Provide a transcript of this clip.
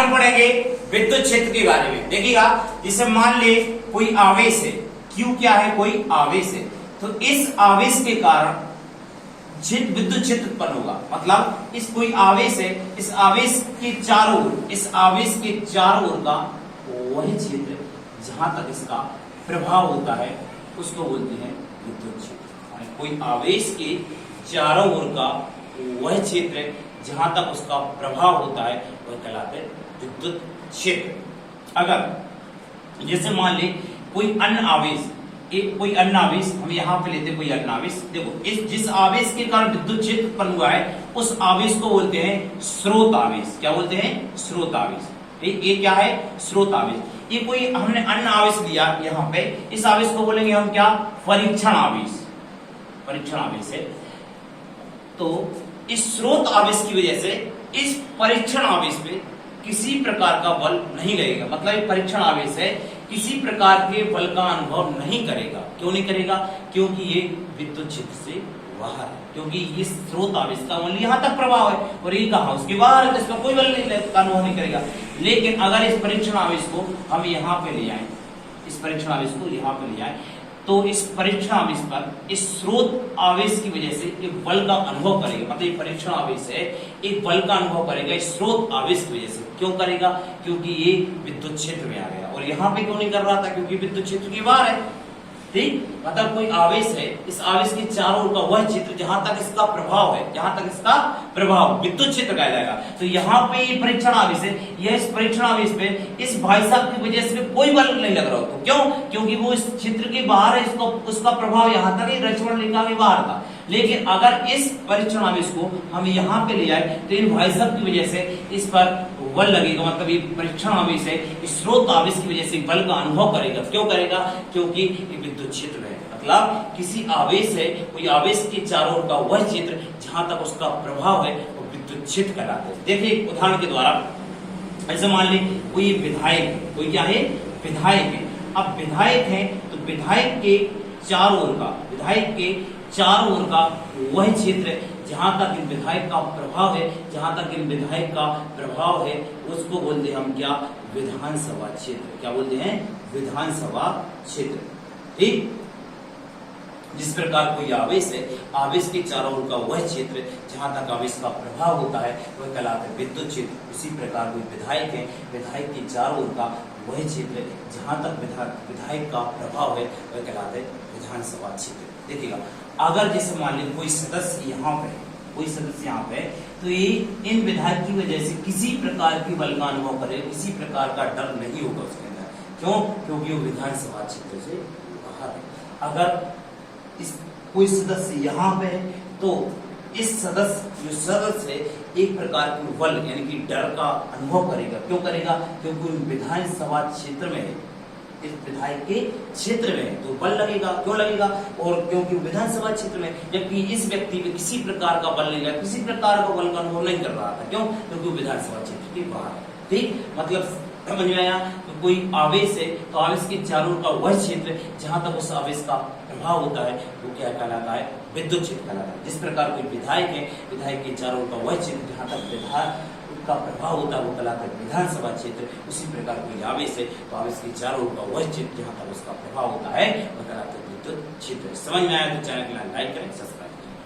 हम पढ़ेंगे विद्युत क्षेत्र के बारे में। देखिएगा, जैसे मान ले कोई आवेश है, Q क्या है, कोई आवेश है, तो इस आवेश के कारण विद्युत क्षेत्र उत्पन्न होगा। मतलब इस कोई आवेश है, इस आवेश के चारों ओर, इस आवेश के चारों ओर का वही क्षेत्र जहां तक इसका प्रभाव होता है उसको बोलते हैं विद्युत क्षेत्र। कोई आवेश के चारों ओर का वह क्षेत्र जहां तक उसका प्रभाव होता है वह कहलाते हैं विद्युत क्षेत्र। अगर जैसे मान ले कोई अन्य आवेश, कोई अन्य आवेश हम यहाँ पे लेते हैं, कोई अन्य आवेश, देखो इस जिस आवेश के कारण विद्युत क्षेत्र उत्पन्न हुआ है उस आवेश को बोलते हैं स्रोत आवेश। क्या बोलते हैं? स्रोत आवेश। ये क्या है? स्रोत आवेश। ये कोई हमने अन्य आवेश लिया यहाँ पे, इस आवेश को बोलेंगे हम क्या? परीक्षण आवेश। परीक्षण आवेश है। तो इस स्रोत आवेश की वजह से इस परीक्षण आवेश पे किसी प्रकार का बल नहीं लगेगा। मतलब ये परीक्षण आवेश है, किसी प्रकार के बल का अनुभव नहीं करेगा। क्यों नहीं करेगा? क्योंकि ये विद्युत क्षेत्र से बाहर है, क्योंकि इस स्रोत आवेश का ओनली यहाँ तक प्रभाव है और ये कहाँ? उसके बाहर है, इसका कोई बल नहीं का अनुभव नहीं करेगा। लेकिन अगर इस परीक्षण आवेश को हम यहाँ पे ले आए, इस परीक्षण आवेश को यहाँ पे ले आए, तो इस परीक्षण आवेश पर इस स्रोत आवेश की वजह से एक बल का अनुभव करेगा। मतलब ये परीक्षण आवेश है, एक बल का अनुभव करेगा इस स्रोत आवेश की वजह से। क्यों करेगा? क्योंकि ये विद्युत क्षेत्र में आ गया। और यहाँ पे क्यों नहीं कर रहा था? क्योंकि विद्युत क्षेत्र के बाहर है। ठीक, मतलब कोई आवेश है, इस आवेश के चारों ओर का वह क्षेत्र जहां तक इसका प्रभाव है, जहां तक इसका प्रभाव विद्युत क्षेत्र कहा जाएगा। तो यहाँ पे ये परीक्षण आवेश है, यह इस परीक्षण आवेश पे इस भाई साहब की वजह से कोई बल नहीं लग रहा हो। तो क्यों? क्योंकि वो इस क्षेत्र के बाहर है, इसको उसका प्रभाव यहाँ तक ही लक्ष्मण रेखा के बाहर था। लेकिन अगर इस परीक्षण आवेश को हम यहाँ पे ले आए तो इन भाई साहब की वजह से इस पर बल लगेगा। मतलब ये परीक्षण आवेश है, इस स्रोत आवेश की वजह से बल का अनुभव करेगा। क्यों करेगा? क्योंकि ये विद्युत क्षेत्र है। मतलब किसी आवेश है, कोई आवेश के चारों ओर का वह क्षेत्र जहां तक उसका प्रभाव है वो विद्युत क्षेत्र कहलाता है। देखिए उदाहरण के द्वारा, ऐसे मान ली कोई विधायक है, कोई क्या है? विधायक है। अब विधायक है तो विधायक के चारों ओर का, विधायक के चारों ओर का वह क्षेत्र जहां तक इन विधायक का प्रभाव है, जहां तक इन विधायक का प्रभाव है उसको बोलते हैं हम क्या? विधानसभा क्षेत्र। क्या बोलते हैं? विधानसभा क्षेत्र। ठीक, जिस प्रकार कोई आवेश है, आवेश के चारों ओर का वह क्षेत्र जहां तक आवेश का प्रभाव होता है वह कहलाता है विद्युत क्षेत्र। उसी प्रकार कोई विधायक है, विधायक के चारों ओर का वह क्षेत्र जहां तक विधायक का प्रभाव है वह कहलाता है विधानसभा क्षेत्र। देखिएगा, अगर जैसे मान लीजिए कोई सदस्य यहाँ पे, कोई सदस्य यहाँ पे, तो ये इन विधायक की वजह से किसी प्रकार की बल का अनुभव करे, किसी प्रकार का डर नहीं होगा उसके अंदर। क्यों? क्योंकि वो विधानसभा क्षेत्र से बाहर है। अगर इस कोई सदस्य यहाँ पे है तो इस सदस्य, जो सदस्य है, एक प्रकार की बल यानी कि डर का अनुभव करेगा। क्यों करेगा? क्योंकि विधानसभा क्षेत्र में है, इस विधायक के क्षेत्र में तो बल लगेगा। क्यों लगेगा? और क्योंकि विधानसभा क्षेत्र में, जबकि इस व्यक्ति में किसी प्रकार का बल नहीं लगा, किसी प्रकार का बल का अनुभव नहीं कर रहा था। क्यों? क्योंकि विधानसभा क्षेत्र के बाहर है। ठीक, मतलब समझ में आया? तो कोई आवेश है तो आवेश के चारों का वह क्षेत्र जहां तक उस आवेश का प्रभाव होता है वो क्या कहलाता है? विद्युत क्षेत्र कहलाता है। जिस प्रकार कोई विधायक है, विधायक के चारों का वह क्षेत्र जहां तक विधायक का प्रभाव होता है वो कहलाता है विधानसभा क्षेत्र। उसी प्रकार कोई आवेश है तो आवेश के चारों ओर का वह क्षेत्र जहां तक उसका प्रभाव होता है वो कहलाता है विद्युत क्षेत्र। समझ में आया तो चैनल को लाइक करें, सब्सक्राइब